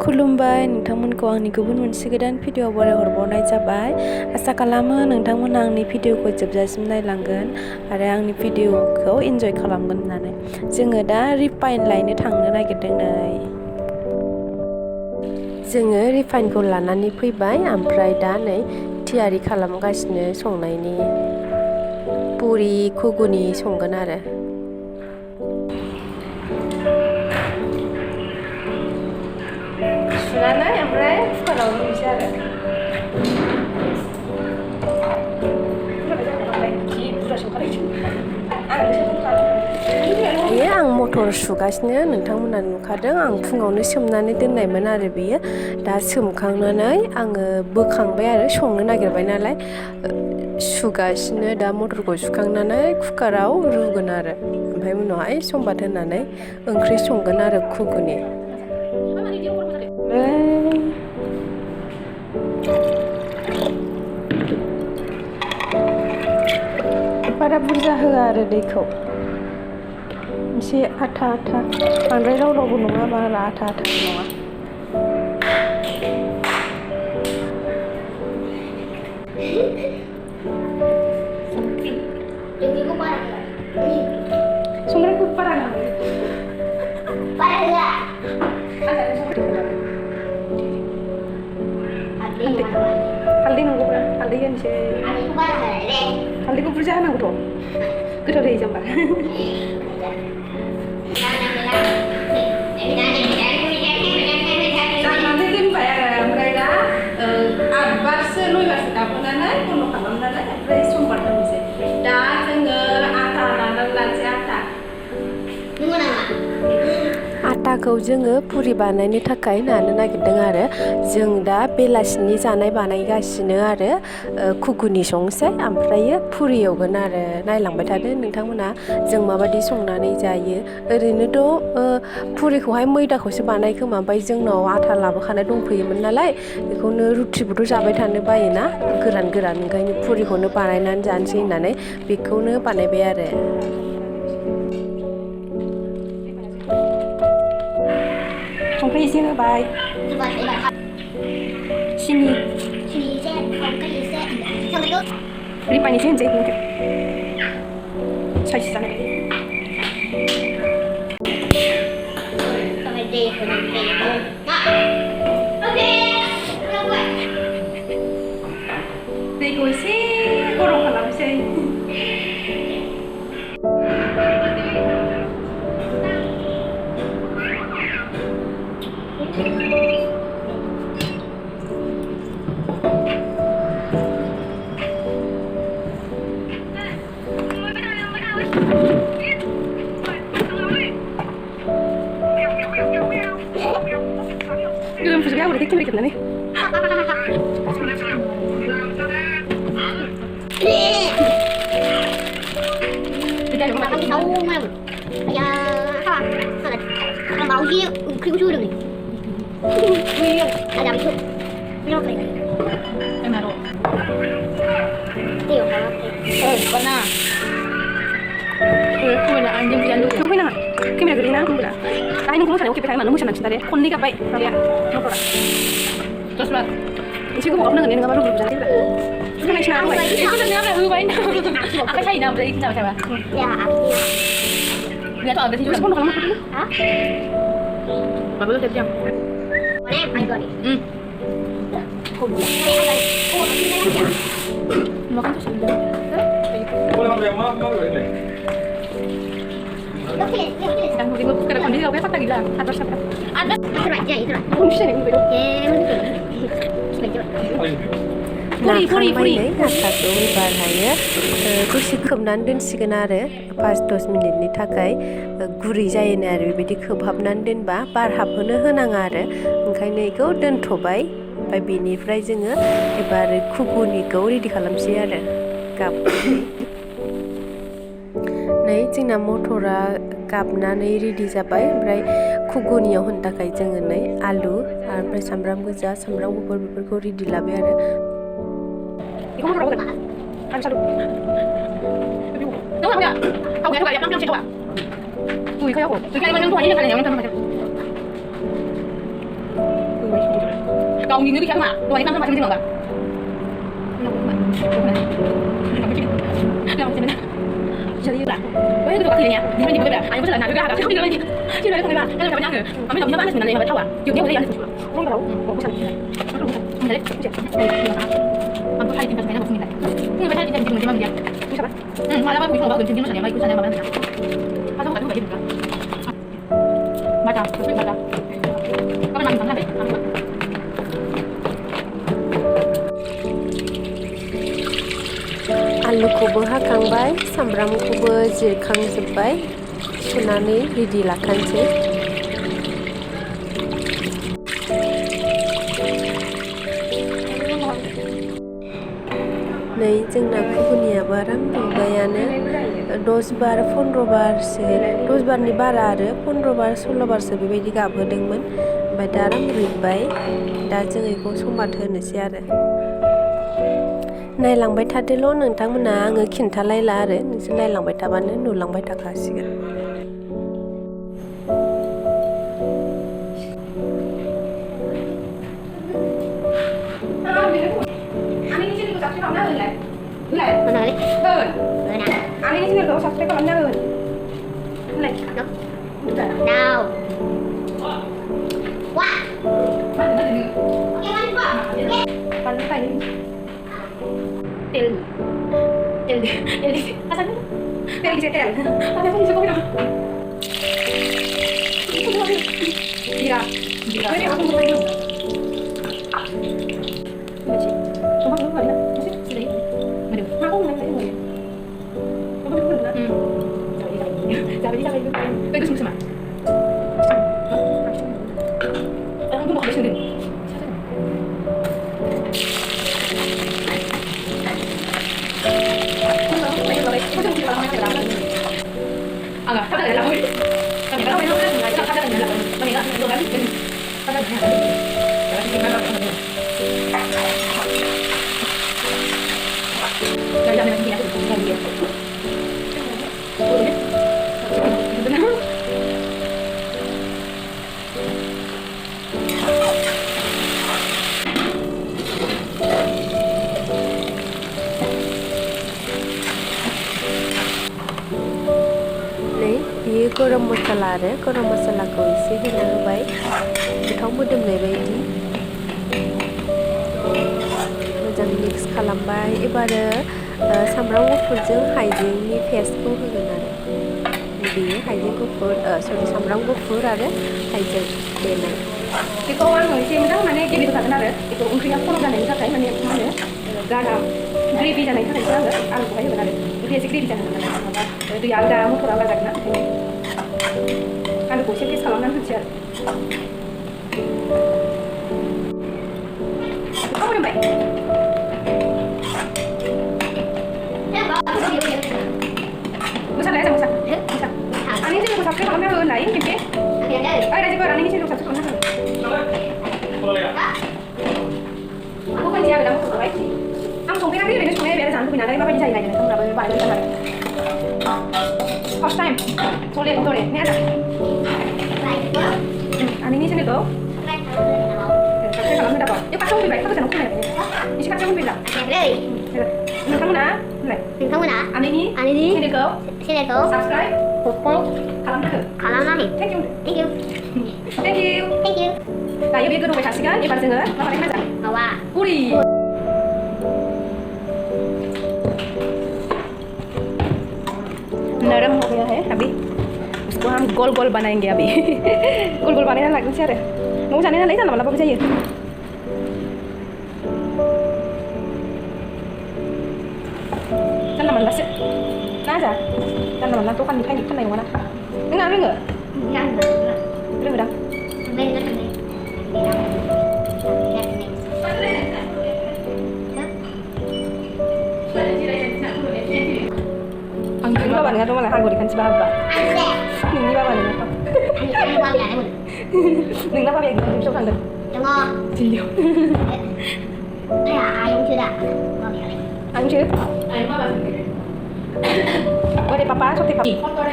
खुलुमबाय नोंथांमोनखौ आंनि गुबुन मोनसे गोदान भिडिअ बरायहरबावनाय जाबाय। आसा खालामो नोंथांमोना आंनि भिडिअखौ जोबजासिम नायलांगोन आरो आंनि भिडिअखौ इन्जय खालामगोन होननानै। जोङो दा रिफाइन लायनो थांनो नागिरदों नै। जोङो रिफाइनखौ लानानै फैबाय, ओमफ्राय दा नै थियारि खालामगासिनो संनायनि। पुरि घुगुनि संगोन आरो। सुनानै ओमफ्राय कुकाराव रुनोसै आरो। बेयो आं मटर सुगासिनो, नोंथांमोना नुखादों। आं फुङावनो सोमनानै दोननायमोन आरो बेयो। दा सोमखांनानै आङो बोखांबाय आरो संनो नागिरबाय नालाय सुगासिनो। दा मटरखौ सुखांनानै कुकाराव रुगोन आरो, ओमफ्राय उनावहाय समबाद होनानै ओंख्रि संगोन आरो घुगुनि। बारा बुरजा होआ आरो दैखौ, एसे आथा आथा, बांद्राय राव रावबो नङा, बारा आथा आथाबो नङा। संख्रिखौ बारा नाङा। हालदै नांगौब्रा हालदै होनोसै। हालदैखौ बुरजा होनांगौथ', गोथाव जायो जाम्बा। जानानै दोनबाय आरो, ओमफ्राय दा 8 बारसो 9 बारसो गाबहोनानै बन्द' खालामनानै ओमफ्राय समबार होनोसै। दा जोङो आटा नानानै लानोसै। आटाखौ जोङो पुरि बानायनो थाखाय नानो नागिरदों आरो। जों दा बेलासिनि जानाय बानायगासिनो आरो घुगुनि संसै, ओमफ्रायो पुरि एवगोन आरो। नायलांबाय थादो नोंथांमोना जों माबायदि संनानै जायो। ओरैनोथ' पुरिखौहाय मैदाखौसो बानाय खोमा, ओमफ्राय जोंनाव आटा लाबोखानाय दंफैयोमोन नालाय, बेखौनो रुटिबोथ' जाबाय थानो बायोना गोरान गोरान, ओंखायनो पुरिखौनो बानायनानै जानोसै होननानै बेखौनो बानायबाय आरो। संख्रि एसे होबाय, सिनि रिफाइन एसे होनोसै साइज जानाय बायदि। दैखौ एसे गरम खालामसै। Belum sudah udah dikit dikit nih. Tidak ada makan tahu mana? Ya, apa? Kalau bau dia, kriuk sudah nih. Iya, ada apa? Ini apa ini? Emaro. Iya, mana? Mana anjing punya lu? Mana? Kemana gini nak? Kumpulan. Tadi nunggu sana, oke, kita mana? Nunggu sana cinta deh. Konni kapai, ya. Nunggu lah. Terus lah. Isi gua mau nunggu nih, nggak baru berjalan juga. Kan naik naik. Itu sebenarnya apa? Lupain. Apa sih nama dari kita siapa? Ya, lihat tuh ada sih juga. Kamu kalau mau dulu? Hah? Baru tuh jam. Mana? Ayo nih. Makan tuh sudah. Boleh ngambil yang mana? Ngambil ini. Yang mungkin gue kena kondisi apa tak gila atas apa ada aja itu lah bisa nih gue puri आटाखौ बारहायो दसे खोबनानै दोनसिगोन आरो 5-10 मिनिटनि थाखाय गुरै जायोनो आरो। बेबायदि खोबहाबनानै दोनबा बार हाबहोनो होनाङा आरो, ओंखायनो बेखौ दोनथ'बाय। ओमफ्राय बेनिफ्राय जोङो एबार घुगुनिखौ रेडि खालामसै आरो। नै जोंना मटरा गाबनानै रेडि जाबाय, ओमफ्राय घुगुनियाव होनो थाखाय जोङो नै आलु ओमफ्राय सामब्राम गोजा, सामब्राम गुफुर बेफोरखौ रेडि लाबाय आरो। Còn nhiều người bị khác mà. Rồi em ăn không mà cả. Jadi udah, gue itu waktu ini ya, di mana di mana, hanya bisa nanya juga ada, tapi lagi, sih dari tengah, kan kami nanya, kami tahu mana sebenarnya yang tahu ah, yuk dia boleh yang itu, orang tahu, mau bisa, aku bisa, aku hari tinggal sebenarnya mau minta, ini berarti tinggal di mana dia, bisa apa? Malah aku bisa bawa ke sini sana, baik sana mana, pas aku tak juga, baca, terus baca, kamu nanya mana deh, आलुखौबो हाखांबाय सामब्रामखौबो जिरखांजोब्बाय सुनानै ready लाखानोसै नै जोंना घुगुनियाबो आराम रुबायानो 10 बार 15 बारसो 10 बारनि बारा आरो 15 बार 16 बारसो बेबायदि गाबहोदोंमोन ओमफ्राय दा आराम रुइबाय दा जों बेखौ संबाद होनोसै आरो नायलांबाय थादोल' नोंथांमोना आङो खिन्थालायला आरो नोंसोर नायलांबाय थाबानो नुलांबाय थाखासिगोन गरम मसला आरो गरम मसलाखौ एसे होना होबाय गोथाव मोदोमनाय बायदि मोजां मिक्स खालामबाय एबारो सामब्राम गुफुरजों हाइजेंनि पेस्टखौ होगोन आरो बेयो हाइजें गुफुर सरि सामब्राम गुफुर आरो हाइजें देनाय बेखौ आङो एसे मोजां माने गेब्ले होखागोन आरो बेखौ ओंख्रिया खर' जानायनि थाखाय माने मा होनो गारा ग्रेभि जानायनि थाखायसो आङो आलुखौहाय होगोन आरो ओंख्रिया एसे ग्रेभि जानांगोन नालाय नङाबा दैया आलदा मटरा आलदा जागोन ना आलुखौ एसे पेस्ट खालामनानै होनोसै आरो गोथाव मोदोमबाय मोसालाया जों मोसा आंनि चेनेलखौ साबस्क्राइब खालामना हो होनलाय खेबसे रायजोफोर आंनि चेनेलखौ साबस्क्राइब खालामना हो aku kan dia bilang aku baik sih kamu संफेराखै ओरैनो संनाया बिराद जानो लुबैनानै माबायदि जायो नायनो नोंथांमोनाबो बानायनो थाखाय first time soleh ini ada ini sini tuh saya kalau mendapat yuk kacau lebih baik aku jangan kulit ini kacau lebih lah kamu nak ini sini tuh subscribe kalau thank you nah yuk biar gue kasihkan ibarat dengar apa yang macam puri नरम हो गया है अभी उसको हम गोल गोल बनाएंगे अभी गोल गोल बनाना लगन से mau जाने ना नहीं जाना मतलब जाइए kan naman basi na aja kan naman na to kan ni kan na yung mana nga ringa yan ringa dang Ang ba nga to malah hago di kan si baba. Ning ni baba ni to. Ani ba ya ni. Ning na ba ya ni so kan de. Đúng không? Xin liều. Đây là ai không chưa đã? Ăn chưa? Ai mà bạn. Ôi đây papa cho thì papa.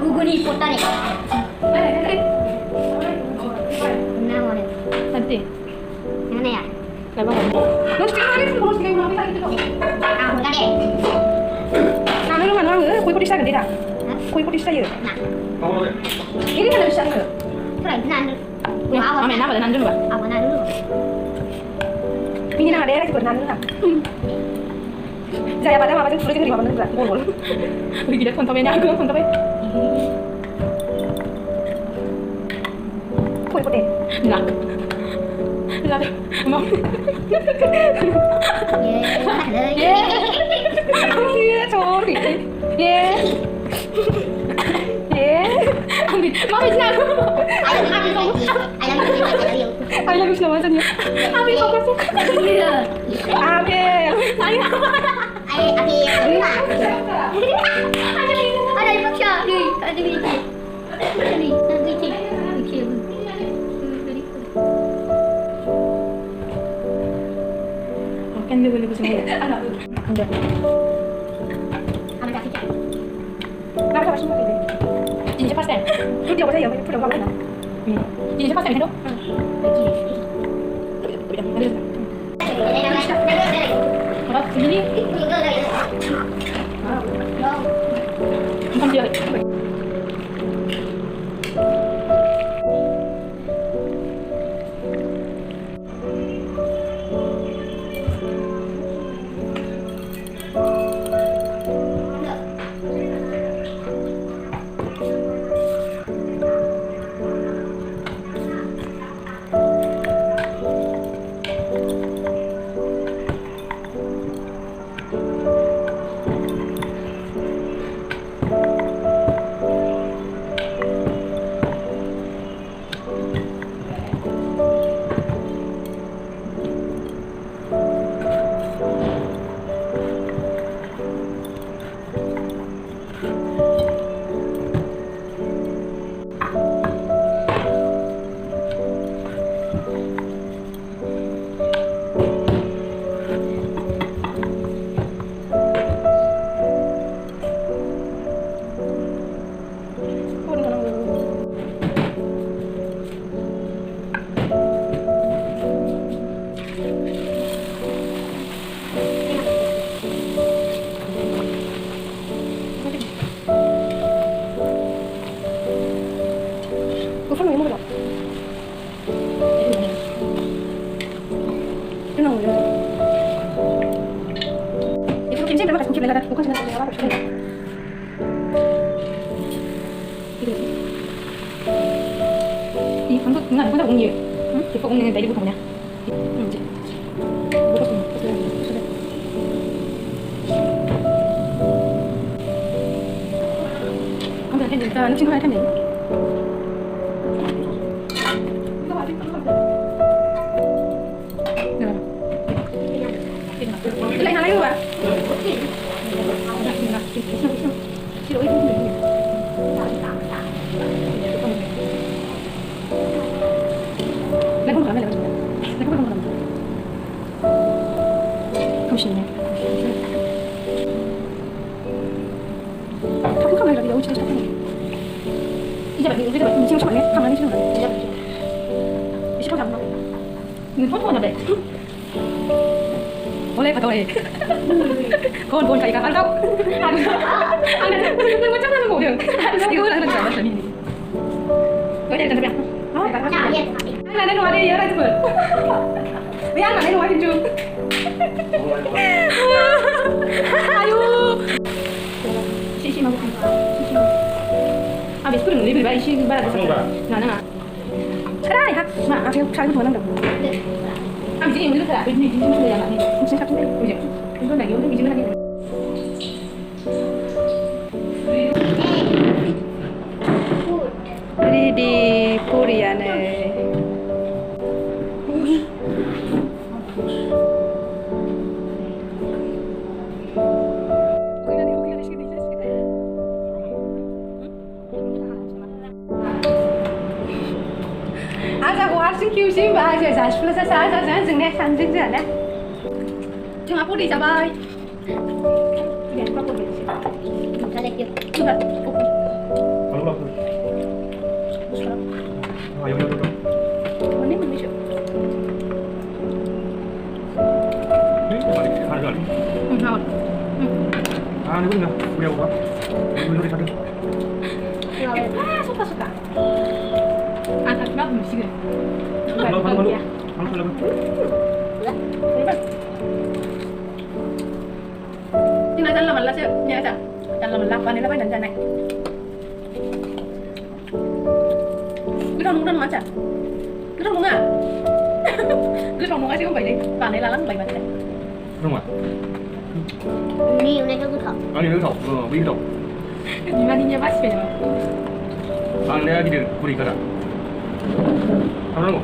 Guguni potane. Nào này. Nanti. Yang mana ya? Lepas apa? Lo sih hari pun kalau sih mau kita gitu. Ah, bukan deh. Nah, lu mana nggak? Kue putih saya tidak. Kue putih saya. Nah, Ini kan bisa nggak? itu lagi nanti. Ya, ame nama dan nanti mbak. Awal nanti dulu. Ini nang ada yang seperti nanti lah. Saya pada mama tuh sulit terima bener nggak? Boleh. Bagi dia kontomnya aku kontomnya. Kue putih. Nggak. Nggak. Mau. Ye, Iya, sorry. Yeah. Yeah. Ambil. Mau bikin aku. Ayam lagi lagi. Ayam lagi lagi. Ayo lagi selamatannya. Ambil fokusnya. Iya. Ambil. Ayo. Ayam lagi rumah. Ada di paksa. Ada di sini. Nanti nanti Kan dia boleh semua. Anak. Udah. Kamu kasih cek. Kenapa semua ini? Ini cepat kan? Lu dia boleh ya, udah kamu kan? Ini cepat kan itu? Apa? Ini bukan dia. 이 방금 그냥 혼자 먹는 게 대포 먹는 게 내리부터 뭐냐? 이제 먹었으면 그래. 근데 일단 친구 할 텐데. 이거 맛있다. lấy hai lấy luôn ạ. Lấy con lấy con không xịn nha. Không này là đi đâu chứ không. Bây giờ bạn chưa chọn nhé, không nói chưa rồi. Đi chưa làm đâu. Người tốt thôi là đấy. Boleh atau boleh? Kon kayak kakak kau. Ada macam mana kau dia? Ada lagi orang yang jalan sini. Kau jadi tanda apa? Oh, ada luar dia ada tu. Biar mana luar itu? Ayo. Sisi mau bukan. Habis pun lebih baik sih barat. Nah. Ada ya? Mak, aku cari tuan dah. Abis ini dulu tak, ini dulu ya mak ni. Mesti satu ni, boleh. Itu lagi, udah bijak lagi. Ini di Korea ni. Aku harus kiusin bahasa saya jenenge sanjing sana. Jangan apa di cabai. Ya, apa di sini? Kita lihat yuk. Coba. Kalau aku. Ayo. Mana mana rồi. ngon. 아, 이거 그냥 우리 하고 가. 우리 가자. 아, 좋다 좋다. 아, 나 그만 음식을. 너 방금 방금 Nhưng mà chân là mình là sẽ nhớ chả. Chân là mình lắp vào đây nó phải chân này. Cứ trong đúng chân mà chả. Cứ trong đúng à? Cứ trong đúng ai chứ không phải đi. Vào đây là lắm bảy mà thế. đúng rồi. Ni hôm nay có thọ. 아니 여기서 여기서. 이만 이제 맛있게 요 아, 내가 기대 우리 가자. 하는 거.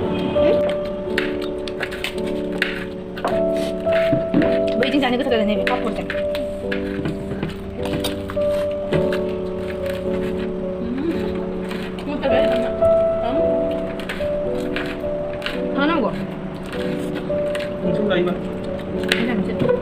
Bây giờ này cứ thật là này phải cắt một chẳng. Một cái đấy là 하는 거. 좀 나이만. 괜찮아, 괜찮아.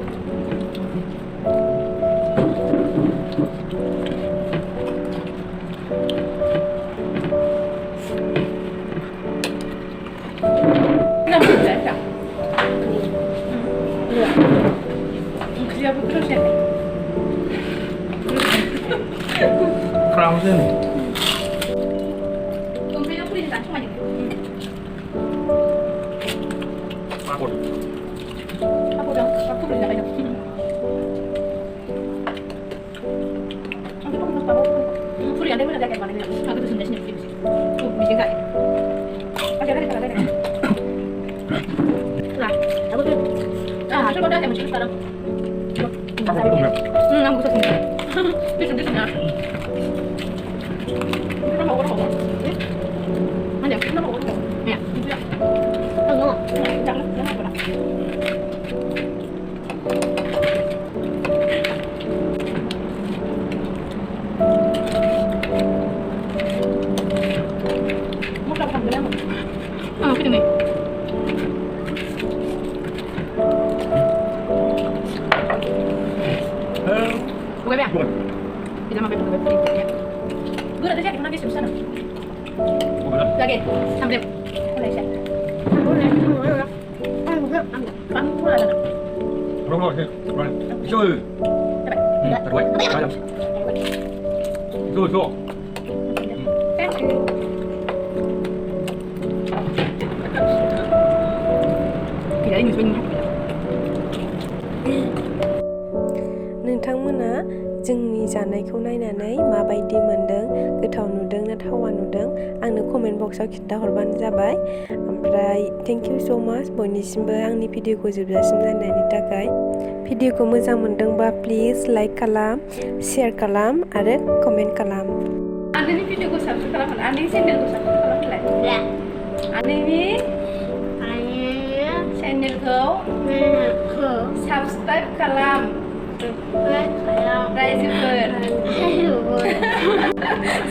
그냥 먹자, 일단. 그래야 뭐 그러지 않네. 프랑스는 그럼 그냥 뿌리는 난초만 있고. 아골. 하고요. 막 뿌리는 나가요. 풀이 안 되면 내가 말하면 아 그래도 대신에 뿌리지. 또 미진가. 아 제가 했다 그래. 아, 나도 좀. 아, 저거 내가 무슨 사람. 아골 동네. 응, 난 무슨 사람. 무슨 나. 이거 먹으러 먹어. 응? 아니야, 이거 먹으러 먹어. 야, 이거야. Không đúng không? 장, 장 먹어라. 먹자고 하면 그냥 먹어. 어, 그러네. Bukan ya? Kita mampir bukan beli ya. Gue udah tadi pernah bisa sana. Lagi, sambil. Boleh sih. Boleh, boleh. Boleh. Bang pula sana. 그런 거 같아. 이거 Coba. 들어와. 가자. 이거. Thank you. Tidak ini sebenarnya. नोंथांमोना जोंनि जानायखौ नायनानै माबायदि मोनदों, गोथाव नुदों ना थावा नुदों आंनो कमेन्ट बक्सआव खिन्थाहरबानो जाबाय। ओमफ्राय थेंक इउ स' माच बयनिसिमबो आंनि भिडिअखौ जोबजासिम नायनायनि थाखाय। भिडिअखौ मोजां मोनदोंबा प्लिज लाइक खालाम, शेयार खालाम आरो कमेन्ट खालाम। Anda ini video gue subscribe kalau Anda ini channel gue subscribe kalau nilai. Ya. Anda ini Ayah. channel gue Ke. subscribe kalau Kalau. Raisuper. Aduh.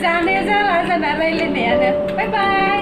Jangan ya, jangan lain-lain ya. Bye bye.